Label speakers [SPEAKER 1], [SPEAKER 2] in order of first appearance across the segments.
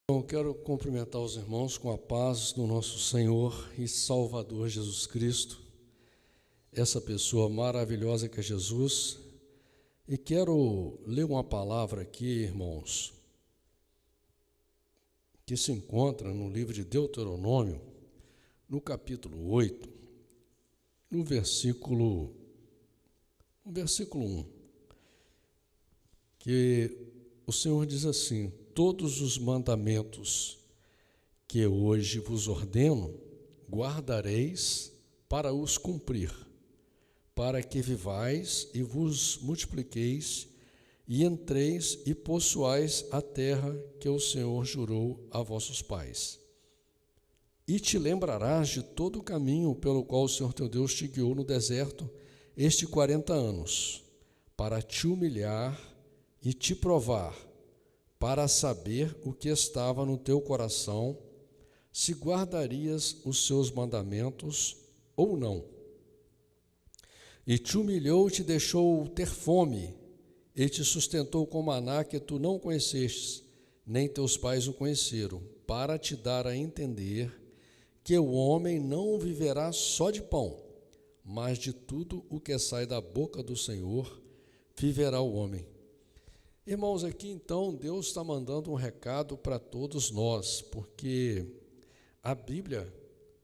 [SPEAKER 1] Eu quero cumprimentar os irmãos com a paz do nosso Senhor e Salvador Jesus Cristo, essa pessoa maravilhosa que é Jesus, e quero ler uma palavra aqui, irmãos, que se encontra no livro de Deuteronômio, no capítulo 8, no versículo 1, que o Senhor diz assim: todos os mandamentos que hoje vos ordeno, guardareis para os cumprir, para que vivais e vos multipliqueis, e entreis e possuais a terra que o Senhor jurou a vossos pais. E te lembrarás de todo o caminho pelo qual o Senhor teu Deus te guiou no deserto estes 40 anos, para te humilhar e te provar, para saber o que estava no teu coração, se guardarias os seus mandamentos ou não. E te humilhou e te deixou ter fome, e te sustentou com maná que tu não conhecestes, nem teus pais o conheceram, para te dar a entender que o homem não viverá só de pão, mas de tudo o que sai da boca do Senhor viverá o homem. Irmãos, aqui então Deus está mandando um recado para todos nós, porque a Bíblia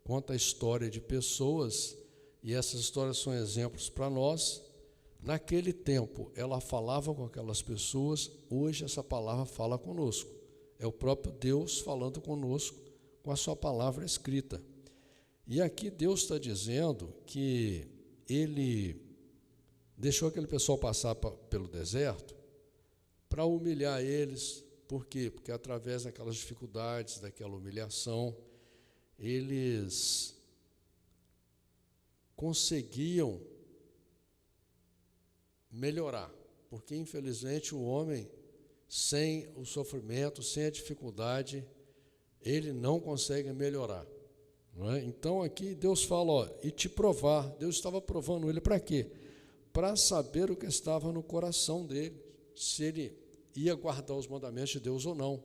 [SPEAKER 1] conta a história de pessoas, e essas histórias são exemplos para nós. Naquele tempo ela falava com aquelas pessoas, hoje essa palavra fala conosco. É o próprio Deus falando conosco com a sua palavra escrita. E aqui Deus está dizendo que Ele deixou aquele pessoal passar pelo deserto para humilhar eles. Por quê? Porque através daquelas dificuldades, daquela humilhação, eles conseguiam melhorar, porque infelizmente o homem, sem o sofrimento, sem a dificuldade, ele não consegue melhorar, não é? Então aqui Deus fala, e te provar. Deus estava provando ele para quê? Para saber o que estava no coração dele, se ele ia guardar os mandamentos de Deus ou não.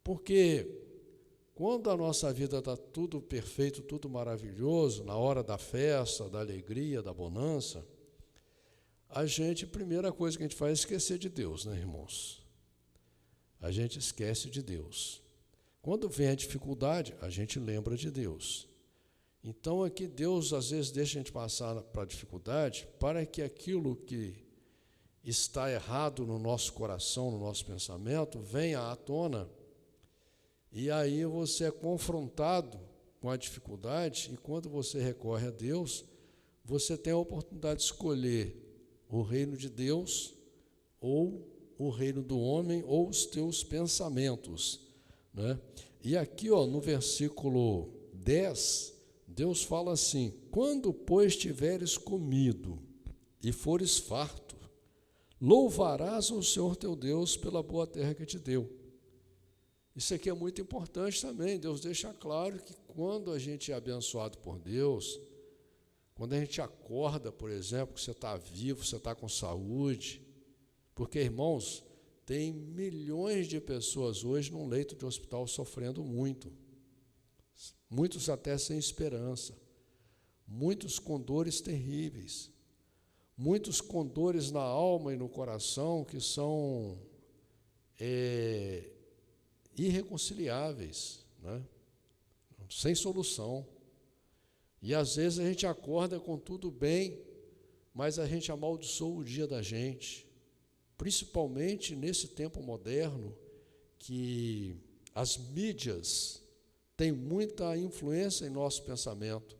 [SPEAKER 1] Porque quando a nossa vida está tudo perfeito, tudo maravilhoso, na hora da festa, da alegria, da bonança, a primeira coisa que a gente faz é esquecer de Deus, né, irmãos? A gente esquece de Deus. Quando vem a dificuldade, a gente lembra de Deus. Então aqui Deus às vezes deixa a gente passar para a dificuldade, para que aquilo que está errado no nosso coração, no nosso pensamento, venha à tona, e aí você é confrontado com a dificuldade, e quando você recorre a Deus, você tem a oportunidade de escolher o reino de Deus, ou o reino do homem, ou os teus pensamentos, né? E aqui, no versículo 10, Deus fala assim: quando, pois, tiveres comido e fores farto, louvarás o Senhor teu Deus pela boa terra que te deu. Isso aqui é muito importante também. Deus deixa claro que quando a gente é abençoado por Deus, quando a gente acorda, por exemplo, que você está vivo, você está com saúde, porque, irmãos, tem milhões de pessoas hoje num leito de hospital sofrendo muito, muitos até sem esperança, muitos com dores terríveis, muitos com dores na alma e no coração que são irreconciliáveis, né? Sem solução. E às vezes a gente acorda com tudo bem, mas a gente amaldiçoa o dia da gente, principalmente nesse tempo moderno, que as mídias têm muita influência em nosso pensamento.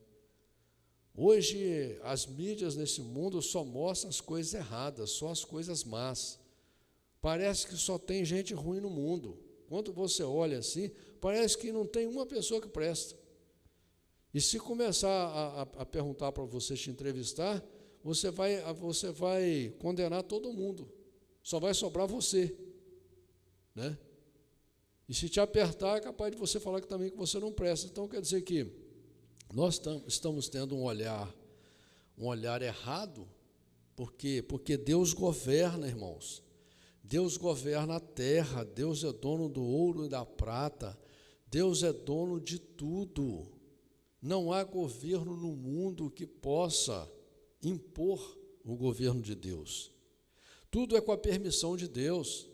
[SPEAKER 1] Hoje, as mídias nesse mundo só mostram as coisas erradas, só as coisas más. Parece que só tem gente ruim no mundo. Quando você olha assim, parece que não tem uma pessoa que presta. E se começar a perguntar para você, te entrevistar, você vai condenar todo mundo. Só vai sobrar você, né? E se te apertar, é capaz de você falar que também que você não presta. Então, quer dizer que nós estamos tendo um olhar errado, porque Deus governa, irmãos. Deus governa a terra, Deus é dono do ouro e da prata, Deus é dono de tudo. Não há governo no mundo que possa impor o governo de Deus. Tudo é com a permissão de Deus.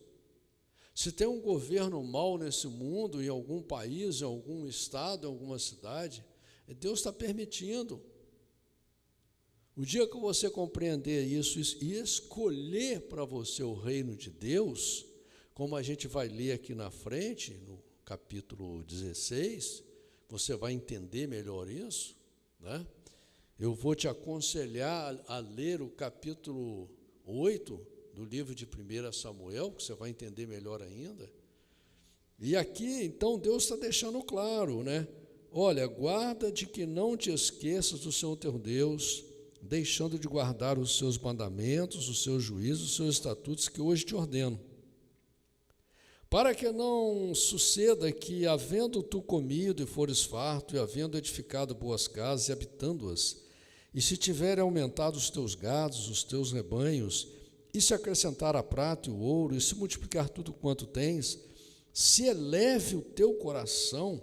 [SPEAKER 1] Se tem um governo mau nesse mundo, em algum país, em algum estado, em alguma cidade, Deus está permitindo. O dia que você compreender isso e escolher para você o reino de Deus, como a gente vai ler aqui na frente, no capítulo 16, você vai entender melhor isso, né? Eu vou te aconselhar a ler o capítulo 8 do livro de 1 Samuel, que você vai entender melhor ainda. E aqui, então, Deus está deixando claro, né? Olha, guarda de que não te esqueças do Senhor teu Deus, deixando de guardar os seus mandamentos, os seus juízos, os seus estatutos que hoje te ordeno. Para que não suceda que, havendo tu comido e fores farto, e havendo edificado boas casas e habitando-as, e se tiverem aumentado os teus gados, os teus rebanhos, e se acrescentar a prata e o ouro, e se multiplicar tudo quanto tens, se eleve o teu coração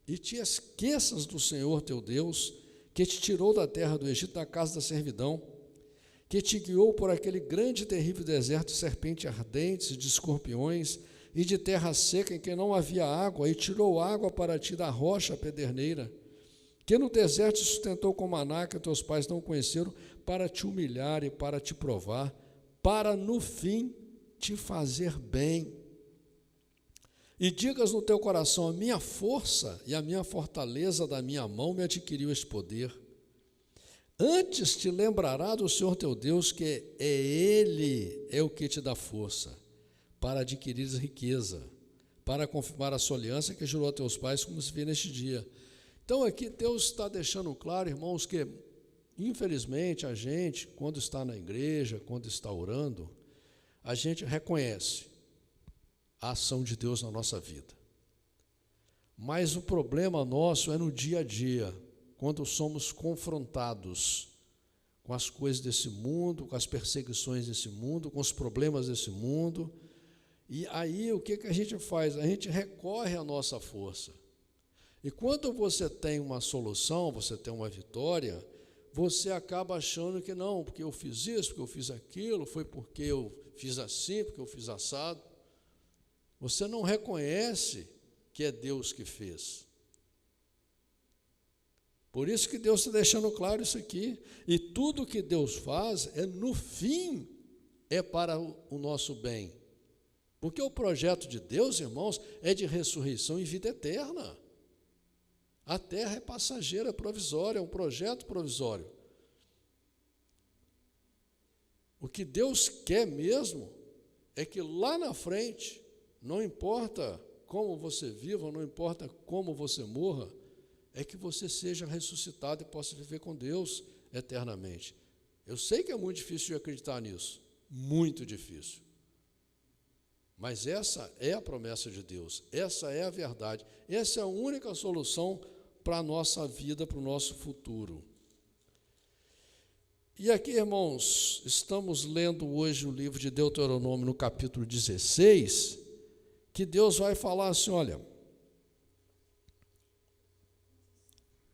[SPEAKER 1] e te esqueças do Senhor teu Deus, que te tirou da terra do Egito, da casa da servidão, que te guiou por aquele grande e terrível deserto de serpentes ardentes, de escorpiões, e de terra seca em que não havia água, e tirou água para ti da rocha pederneira, que no deserto te sustentou com maná que teus pais não conheceram, para te humilhar e para te provar, para no fim te fazer bem. E digas no teu coração: a minha força e a minha fortaleza da minha mão me adquiriu este poder. Antes te lembrará do Senhor teu Deus, que Ele é o que te dá força, para adquirires riqueza, para confirmar a sua aliança que jurou a teus pais, como se vê neste dia. Então aqui Deus está deixando claro, irmãos, que infelizmente a gente, quando está na igreja, quando está orando, a gente reconhece a ação de Deus na nossa vida. Mas o problema nosso é no dia a dia, quando somos confrontados com as coisas desse mundo, com as perseguições desse mundo, com os problemas desse mundo. E aí o que a gente faz? A gente recorre à nossa força. E quando você tem uma solução, você tem uma vitória, você acaba achando que não, porque eu fiz isso, porque eu fiz aquilo, foi porque eu fiz assim, porque eu fiz assado. Você não reconhece que é Deus que fez. Por isso que Deus está deixando claro isso aqui. E tudo que Deus faz, no fim, é para o nosso bem. Porque o projeto de Deus, irmãos, é de ressurreição e vida eterna. A terra é passageira, é provisória, é um projeto provisório. O que Deus quer mesmo é que lá na frente, não importa como você viva, não importa como você morra, é que você seja ressuscitado e possa viver com Deus eternamente. Eu sei que é muito difícil de acreditar nisso, muito difícil. Mas essa é a promessa de Deus, essa é a verdade, essa é a única solução para a nossa vida, para o nosso futuro. E aqui, irmãos, estamos lendo hoje o livro de Deuteronômio, no capítulo 16, que Deus vai falar assim, olha,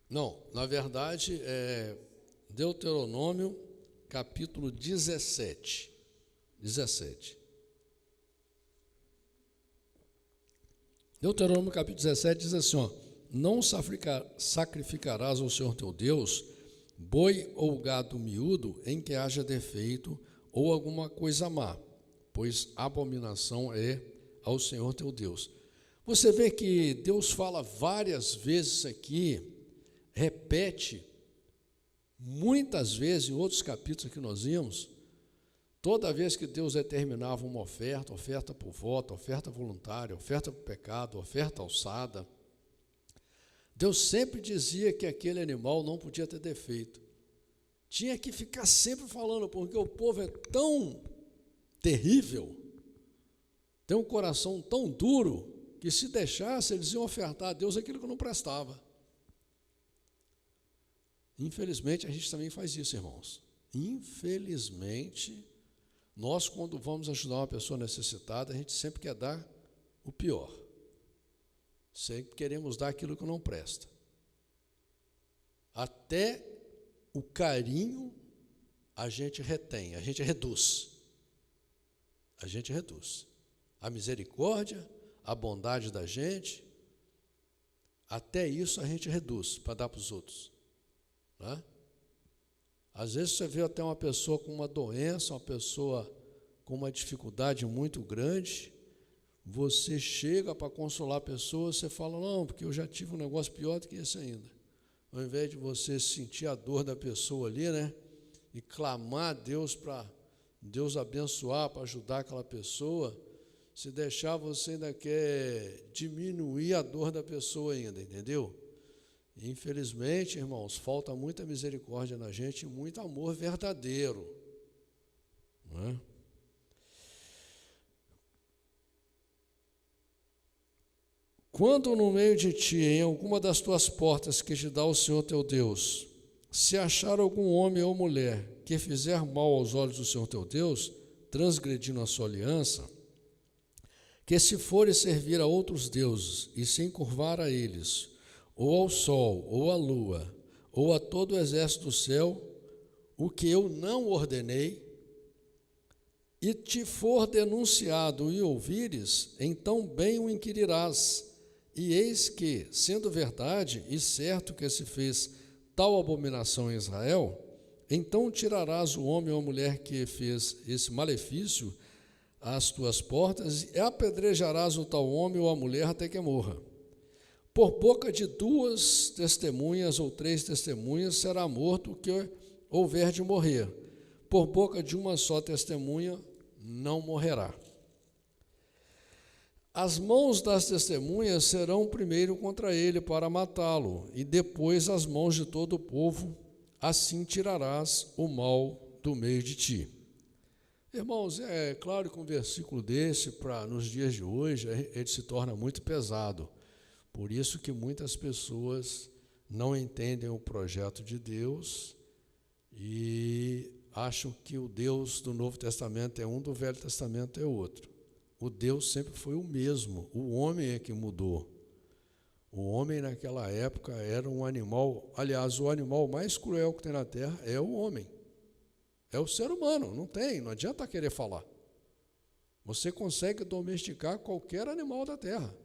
[SPEAKER 1] não, na verdade, é Deuteronômio, capítulo 17. Deuteronômio, capítulo 17, diz assim, ó, não sacrificarás ao Senhor teu Deus boi ou gado miúdo em que haja defeito ou alguma coisa má, pois abominação é ao Senhor teu Deus. Você vê que Deus fala várias vezes aqui, repete muitas vezes em outros capítulos que nós vimos, toda vez que Deus determinava uma oferta por voto, oferta voluntária, oferta por pecado, oferta alçada, Deus sempre dizia que aquele animal não podia ter defeito. Tinha que ficar sempre falando, porque o povo é tão terrível, tem um coração tão duro, que se deixasse, eles iam ofertar a Deus aquilo que não prestava. Infelizmente, a gente também faz isso, irmãos. Infelizmente, Nós, quando vamos ajudar uma pessoa necessitada, a gente sempre quer dar o pior. Sempre queremos dar aquilo que não presta. Até o carinho a gente retém, a gente reduz. A gente reduz. A misericórdia, a bondade da gente, até isso a gente reduz para dar para os outros. Né? Às vezes você vê até uma pessoa com uma doença, uma pessoa com uma dificuldade muito grande, você chega para consolar a pessoa, você fala, não, porque eu já tive um negócio pior do que esse ainda. Ao invés de você sentir a dor da pessoa ali, né, e clamar a Deus para Deus abençoar, para ajudar aquela pessoa, se deixar, você ainda quer diminuir a dor da pessoa ainda, entendeu? Infelizmente, irmãos, falta muita misericórdia na gente e muito amor verdadeiro. Não é? Quando no meio de ti, em alguma das tuas portas que te dá o Senhor teu Deus, se achar algum homem ou mulher que fizer mal aos olhos do Senhor teu Deus, transgredindo a sua aliança, que se for servir a outros deuses e se encurvar a eles, ou ao sol, ou à lua, ou a todo o exército do céu, o que eu não ordenei, e te for denunciado e ouvires, então bem o inquirirás. E eis que, sendo verdade e certo que se fez tal abominação em Israel, então tirarás o homem ou a mulher que fez esse malefício às tuas portas e apedrejarás o tal homem ou a mulher até que morra. Por boca de 2 testemunhas ou 3 testemunhas será morto o que houver de morrer. Por boca de uma só testemunha não morrerá. As mãos das testemunhas serão primeiro contra ele para matá-lo, e depois as mãos de todo o povo, assim tirarás o mal do meio de ti. Irmãos, é claro que um versículo desse, nos dias de hoje, ele se torna muito pesado. Por isso que muitas pessoas não entendem o projeto de Deus e acham que o Deus do Novo Testamento é um, do Velho Testamento é outro. O Deus sempre foi o mesmo, o homem é que mudou. O homem naquela época era um animal, aliás, o animal mais cruel que tem na terra é o homem. É o ser humano, não adianta querer falar. Você consegue domesticar qualquer animal da terra.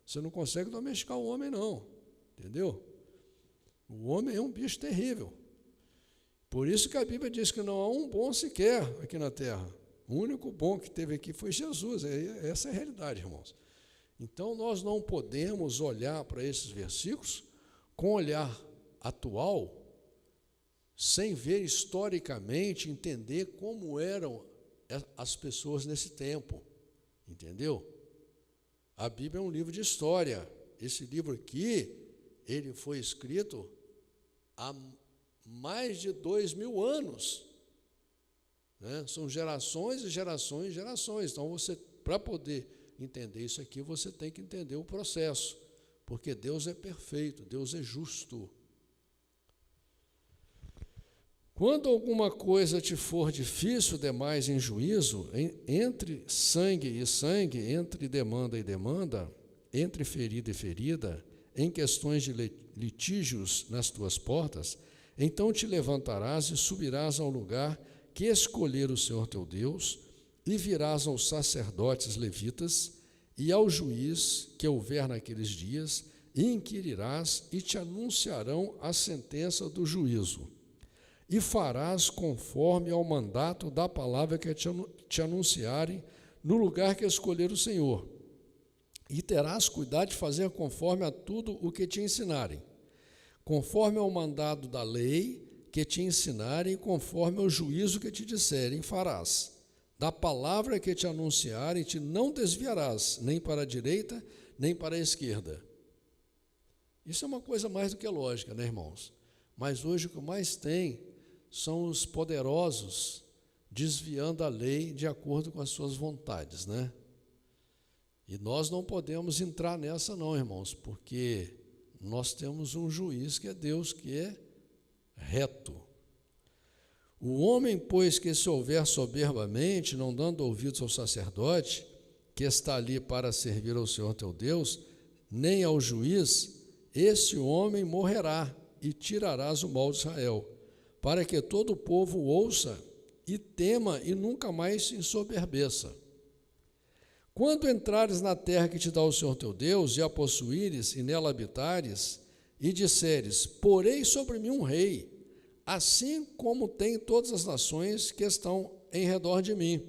[SPEAKER 1] Você não consegue domesticar o homem, não. Entendeu? O homem é um bicho terrível. Por isso que a Bíblia diz que não há um bom sequer aqui na terra. O único bom que teve aqui foi Jesus. Essa é a realidade, irmãos. Então, nós não podemos olhar para esses versículos com olhar atual, sem ver historicamente, entender como eram as pessoas nesse tempo. Entendeu? A Bíblia é um livro de história. Esse livro aqui, ele foi escrito há mais de 2000 anos. Né? São gerações e gerações e gerações. Então, para poder entender isso aqui, você tem que entender o processo, porque Deus é perfeito, Deus é justo. Quando alguma coisa te for difícil demais em juízo, entre sangue e sangue, entre demanda e demanda, entre ferida e ferida, em questões de litígios nas tuas portas, então te levantarás e subirás ao lugar que escolher o Senhor teu Deus, e virás aos sacerdotes levitas e ao juiz que houver naqueles dias, e inquirirás, e te anunciarão a sentença do juízo. E farás conforme ao mandato da palavra que te anunciarem no lugar que escolher o Senhor. E terás cuidado de fazer conforme a tudo o que te ensinarem, conforme ao mandado da lei que te ensinarem, conforme ao juízo que te disserem, farás. Da palavra que te anunciarem, te não desviarás, nem para a direita, nem para a esquerda. Isso é uma coisa mais do que lógica, né, irmãos? Mas hoje o que mais tem são os poderosos desviando a lei de acordo com as suas vontades, né? E nós não podemos entrar nessa não, irmãos, porque nós temos um juiz que é Deus, que é reto. O homem, pois, que se houver soberbamente, não dando ouvidos ao sacerdote, que está ali para servir ao Senhor teu Deus, nem ao juiz, esse homem morrerá, e tirarás o mal de Israel, para que todo o povo ouça e tema e nunca mais se ensoberbeça. Quando entrares na terra que te dá o Senhor teu Deus, e a possuíres, e nela habitares, e disseres, porei sobre mim um rei, assim como tem todas as nações que estão em redor de mim.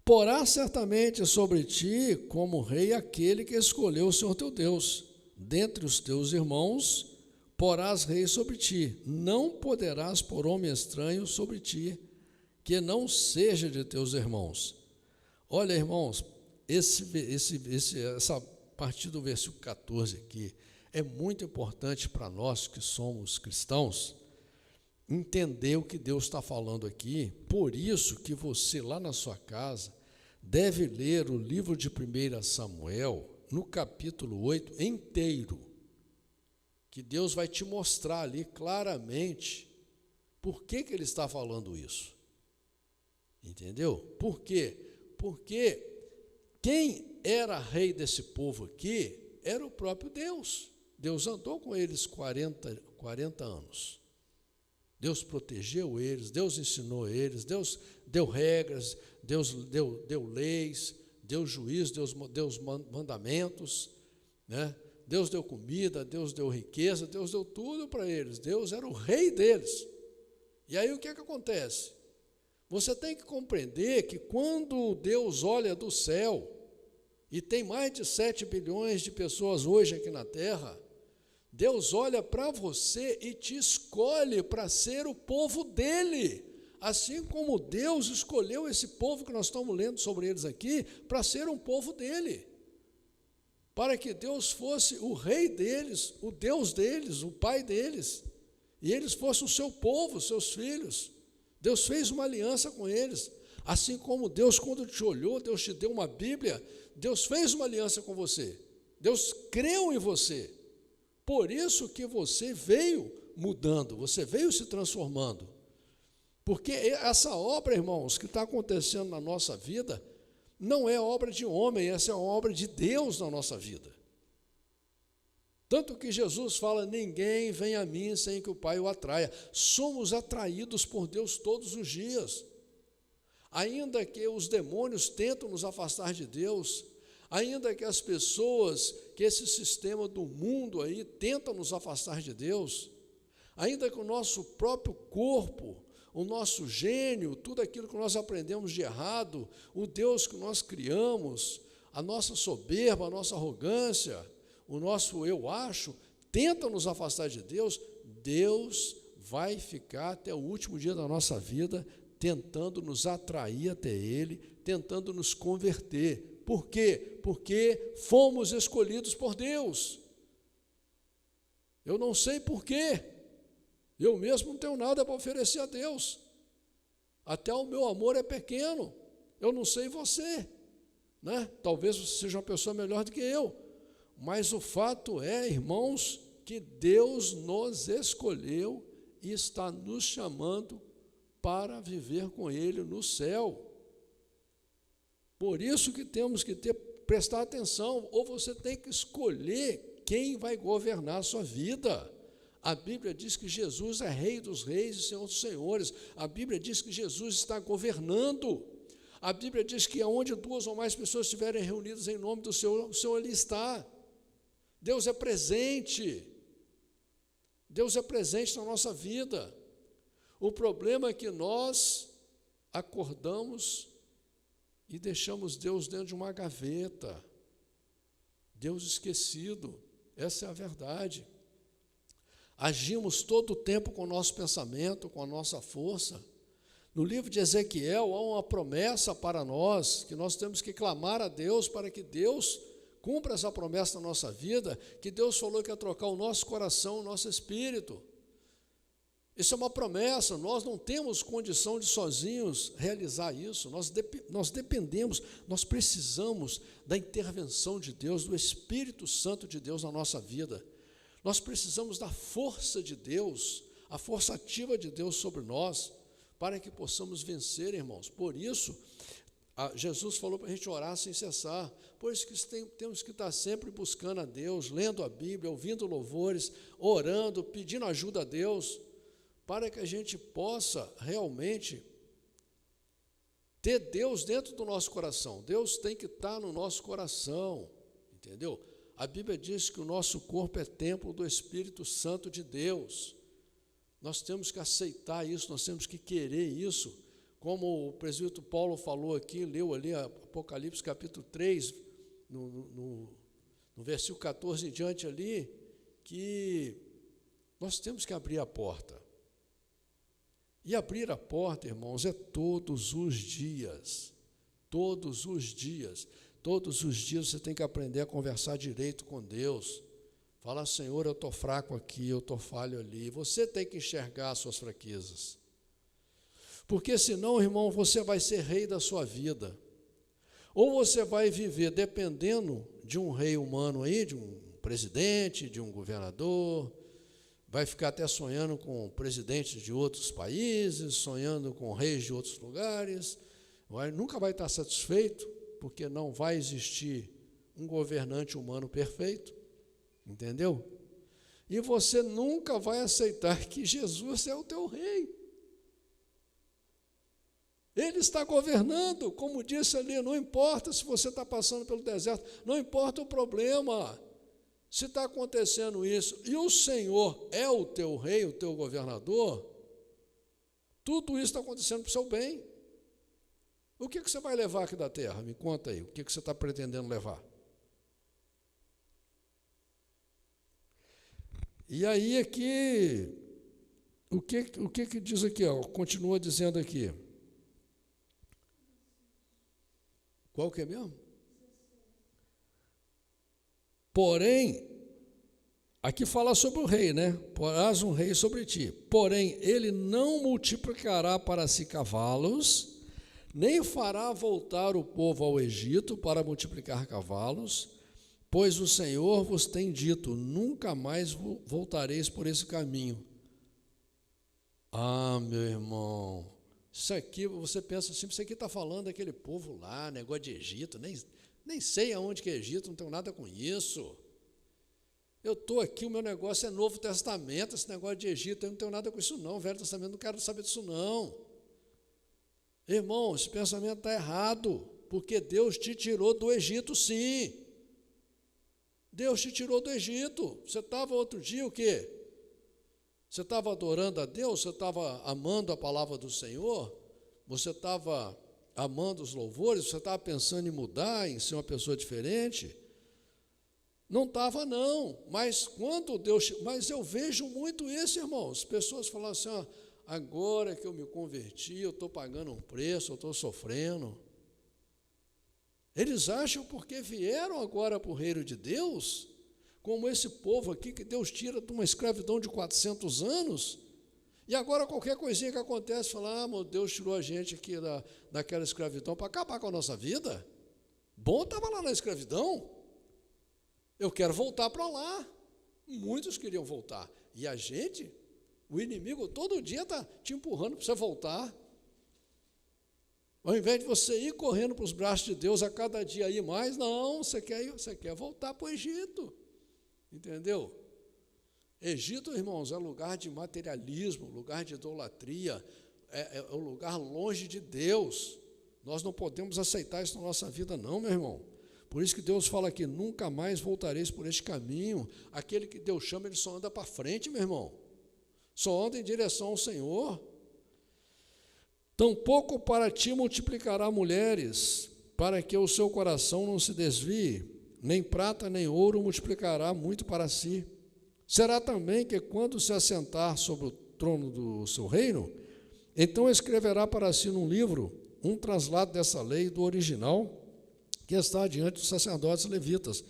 [SPEAKER 1] Porá certamente sobre ti como rei aquele que escolheu o Senhor teu Deus. Dentre os teus irmãos, porás rei sobre ti. Não poderás pôr homem estranho sobre ti, que não seja de teus irmãos. Olha, irmãos, essa parte do versículo 14 aqui é muito importante para nós que somos cristãos entender o que Deus está falando aqui. Por isso que você lá na sua casa deve ler o livro de 1 Samuel, no capítulo 8 inteiro, que Deus vai te mostrar ali claramente por que ele está falando isso. Entendeu? Por quê? Porque quem era rei desse povo aqui era o próprio Deus. Deus andou com eles 40 anos. Deus protegeu eles, Deus ensinou eles, Deus deu regras, Deus deu leis, deu juízo, Deus mandamentos, né? Deus deu comida, Deus deu riqueza, Deus deu tudo para eles. Deus era o rei deles. E aí o que acontece? Você tem que compreender que quando Deus olha do céu, e tem mais de 7 bilhões de pessoas hoje aqui na terra, Deus olha para você e te escolhe para ser o povo dele, assim como Deus escolheu esse povo que nós estamos lendo sobre eles aqui, para ser um povo dele, para que Deus fosse o rei deles, o Deus deles, o pai deles, e eles fossem o seu povo, seus filhos. Deus fez uma aliança com eles, assim como Deus, quando te olhou, Deus te deu uma Bíblia, Deus fez uma aliança com você, Deus creu em você. Por isso que você veio mudando, você veio se transformando. Porque essa obra, irmãos, que está acontecendo na nossa vida, não é obra de homem, essa é a obra de Deus na nossa vida. Tanto que Jesus fala, ninguém vem a mim sem que o Pai o atraia. Somos atraídos por Deus todos os dias. Ainda que os demônios tentam nos afastar de Deus, ainda que as pessoas, que esse sistema do mundo aí tenta nos afastar de Deus, ainda que o nosso próprio corpo, o nosso gênio, tudo aquilo que nós aprendemos de errado, o Deus que nós criamos, a nossa soberba, a nossa arrogância, o nosso eu acho, tenta nos afastar de Deus, Deus vai ficar até o último dia da nossa vida tentando nos atrair até Ele, tentando nos converter. Por quê? Porque fomos escolhidos por Deus. Eu não sei por quê. Eu mesmo não tenho nada para oferecer a Deus. Até o meu amor é pequeno. Eu não sei você, né? Talvez você seja uma pessoa melhor do que eu. Mas o fato é, irmãos, que Deus nos escolheu e está nos chamando para viver com Ele no céu. Por isso que temos que prestar atenção, ou você tem que escolher quem vai governar a sua vida. A Bíblia diz que Jesus é Rei dos Reis e Senhor dos Senhores. A Bíblia diz que Jesus está governando. A Bíblia diz que onde 2 ou mais pessoas estiverem reunidas em nome do Senhor, o Senhor ali está. Deus é presente. Deus é presente na nossa vida. O problema é que nós acordamos e deixamos Deus dentro de uma gaveta. Deus esquecido. Essa é a verdade. Agimos todo o tempo com o nosso pensamento, com a nossa força. No livro de Ezequiel há uma promessa para nós, que nós temos que clamar a Deus para que Deus cumpra essa promessa na nossa vida, que Deus falou que ia trocar o nosso coração, o nosso espírito. Isso é uma promessa, nós não temos condição de sozinhos realizar isso, nós dependemos, nós precisamos da intervenção de Deus, do Espírito Santo de Deus na nossa vida. Nós precisamos da força de Deus, a força ativa de Deus sobre nós, para que possamos vencer, irmãos. Por isso, Jesus falou para a gente orar sem cessar. Por isso que temos que estar sempre buscando a Deus, lendo a Bíblia, ouvindo louvores, orando, pedindo ajuda a Deus, para que a gente possa realmente ter Deus dentro do nosso coração. Deus tem que estar no nosso coração, entendeu? A Bíblia diz que o nosso corpo é templo do Espírito Santo de Deus. Nós temos que aceitar isso, nós temos que querer isso. Como o presbítero Paulo falou aqui, leu ali Apocalipse capítulo 3, no versículo 14 em diante ali, que nós temos que abrir a porta. E abrir a porta, irmãos, é todos os dias. Todos os dias. Todos os dias você tem que aprender a conversar direito com Deus. Falar, Senhor, eu estou fraco aqui, eu estou falho ali. Você tem que enxergar as suas fraquezas. Porque senão, irmão, você vai ser rei da sua vida. Ou você vai viver dependendo de um rei humano aí, de um presidente, de um governador, vai ficar até sonhando com presidentes de outros países, sonhando com reis de outros lugares, nunca vai estar satisfeito, porque não vai existir um governante humano perfeito, entendeu? E você nunca vai aceitar que Jesus é o teu rei. Ele está governando, como disse ali, não importa se você está passando pelo deserto, não importa o problema, se está acontecendo isso, e o Senhor é o teu rei, o teu governador, tudo isso está acontecendo para o seu bem. O que você vai levar aqui da terra? Me conta aí, o que você está pretendendo levar? E aí aqui, o que diz aqui? Ó, continua dizendo aqui. Qual que é mesmo? Porém, aqui fala sobre o rei, né? Porás um rei sobre ti. Porém, ele não multiplicará para si cavalos, nem fará voltar o povo ao Egito para multiplicar cavalos, pois o Senhor vos tem dito, nunca mais voltareis por esse caminho. Ah, meu irmão, isso aqui, você pensa assim, isso aqui está falando daquele povo lá, negócio de Egito, nem sei aonde que é Egito, não tenho nada com isso. Eu estou aqui, o meu negócio é Novo Testamento, esse negócio de Egito, eu não tenho nada com isso não, Velho Testamento, não quero saber disso não. Irmão, esse pensamento está errado, porque Deus te tirou do Egito, sim. Deus te tirou do Egito. Você estava outro dia o quê? Você estava adorando a Deus? Você estava amando a palavra do Senhor? Você estava amando os louvores? Você estava pensando em mudar, em ser uma pessoa diferente? Não estava não, mas quando Deus... Mas eu vejo muito isso, irmãos. Pessoas falam assim, ó, agora que eu me converti, eu estou pagando um preço, eu estou sofrendo. Eles acham porque vieram agora para o reino de Deus, como esse povo aqui que Deus tira de uma escravidão de 400 anos, e agora qualquer coisinha que acontece, fala, ah, meu Deus tirou a gente aqui daquela escravidão para acabar com a nossa vida. Bom estava lá na escravidão, eu quero voltar para lá. Muitos queriam voltar, e a gente... O inimigo todo dia está te empurrando para você voltar. Ao invés de você ir correndo para os braços de Deus a cada dia ir mais, não, você quer voltar para o Egito. Entendeu? Egito, irmãos, é lugar de materialismo, lugar de idolatria, é um lugar longe de Deus. Nós não podemos aceitar isso na nossa vida, não, meu irmão. Por isso que Deus fala aqui, nunca mais voltareis por este caminho. Aquele que Deus chama, ele só anda para frente, meu irmão. Só anda em direção ao Senhor. Tampouco para ti multiplicará mulheres, para que o seu coração não se desvie, nem prata nem ouro multiplicará muito para si. Será também que quando se assentar sobre o trono do seu reino, então escreverá para si num livro um translado dessa lei do original, que está diante dos sacerdotes levitas.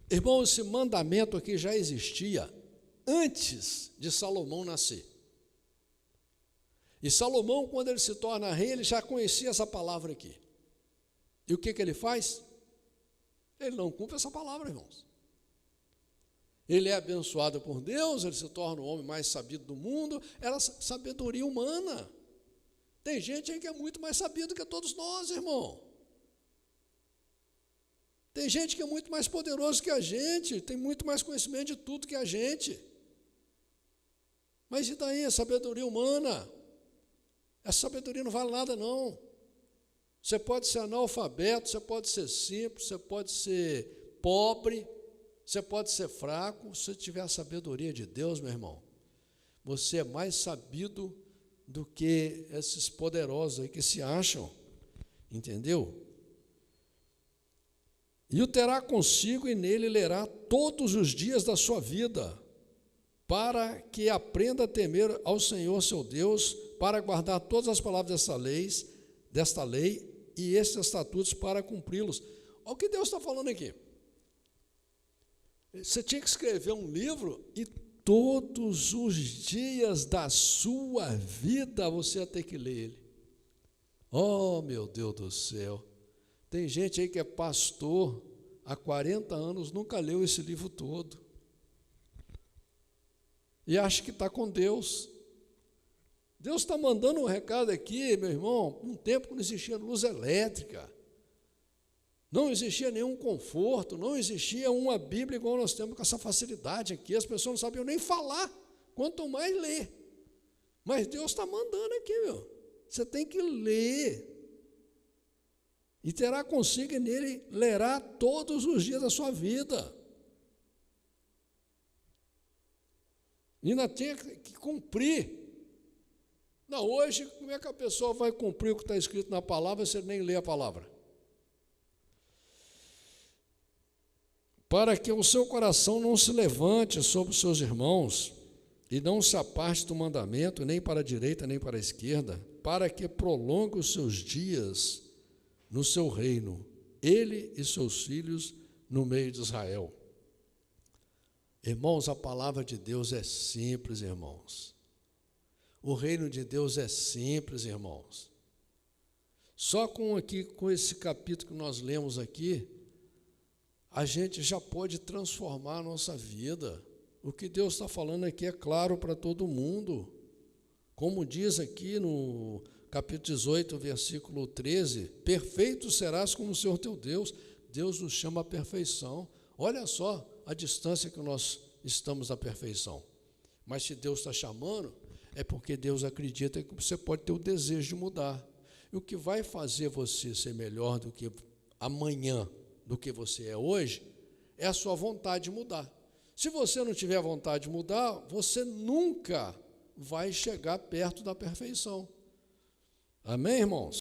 [SPEAKER 1] Irmão, esse mandamento aqui já existia antes de Salomão nascer. E Salomão, quando ele se torna rei, ele já conhecia essa palavra aqui. E o que ele faz? Ele não cumpre essa palavra, irmãos. Ele é abençoado por Deus, ele se torna o homem mais sabido do mundo. Era sabedoria humana. Tem gente aí que é muito mais sabido que todos nós, irmão. Tem gente que é muito mais poderoso que a gente, tem muito mais conhecimento de tudo que a gente. Mas e daí a sabedoria humana? Essa sabedoria não vale nada, não. Você pode ser analfabeto, você pode ser simples, você pode ser pobre, você pode ser fraco. Se você tiver a sabedoria de Deus, meu irmão, você é mais sabido do que esses poderosos aí que se acham, entendeu? E o terá consigo e nele lerá todos os dias da sua vida, para que aprenda a temer ao Senhor seu Deus, para guardar todas as palavras desta lei e estes estatutos para cumpri-los. Olha o que Deus está falando aqui. Você tinha que escrever um livro e todos os dias da sua vida você ia ter que ler ele. Oh, meu Deus do céu. Tem gente aí que é pastor há 40 anos, nunca leu esse livro todo. E acha que está com Deus. Deus está mandando um recado aqui, meu irmão, um tempo que não existia luz elétrica, não existia nenhum conforto, não existia uma Bíblia igual nós temos com essa facilidade aqui, as pessoas não sabiam nem falar, quanto mais ler. Mas Deus está mandando aqui, meu. Você tem que ler. E terá consigo e nele lerá todos os dias da sua vida. E ainda tem que cumprir. Não, hoje, como é que a pessoa vai cumprir o que está escrito na palavra se ele nem lê a palavra? Para que o seu coração não se levante sobre os seus irmãos, e não se aparte do mandamento, nem para a direita, nem para a esquerda, para que prolongue os seus dias no seu reino, ele e seus filhos no meio de Israel. Irmãos, a palavra de Deus é simples, irmãos. O reino de Deus é simples, irmãos. Só com esse capítulo que nós lemos aqui, a gente já pode transformar a nossa vida. O que Deus está falando aqui é claro para todo mundo. Como diz aqui no capítulo 18, versículo 13, perfeito serás como o Senhor teu Deus. Deus nos chama à perfeição. Olha só a distância que nós estamos da perfeição. Mas se Deus está chamando, é porque Deus acredita que você pode ter o desejo de mudar. E o que vai fazer você ser melhor do que amanhã, do que você é hoje, é a sua vontade de mudar. Se você não tiver vontade de mudar, você nunca vai chegar perto da perfeição. Amém, irmãos?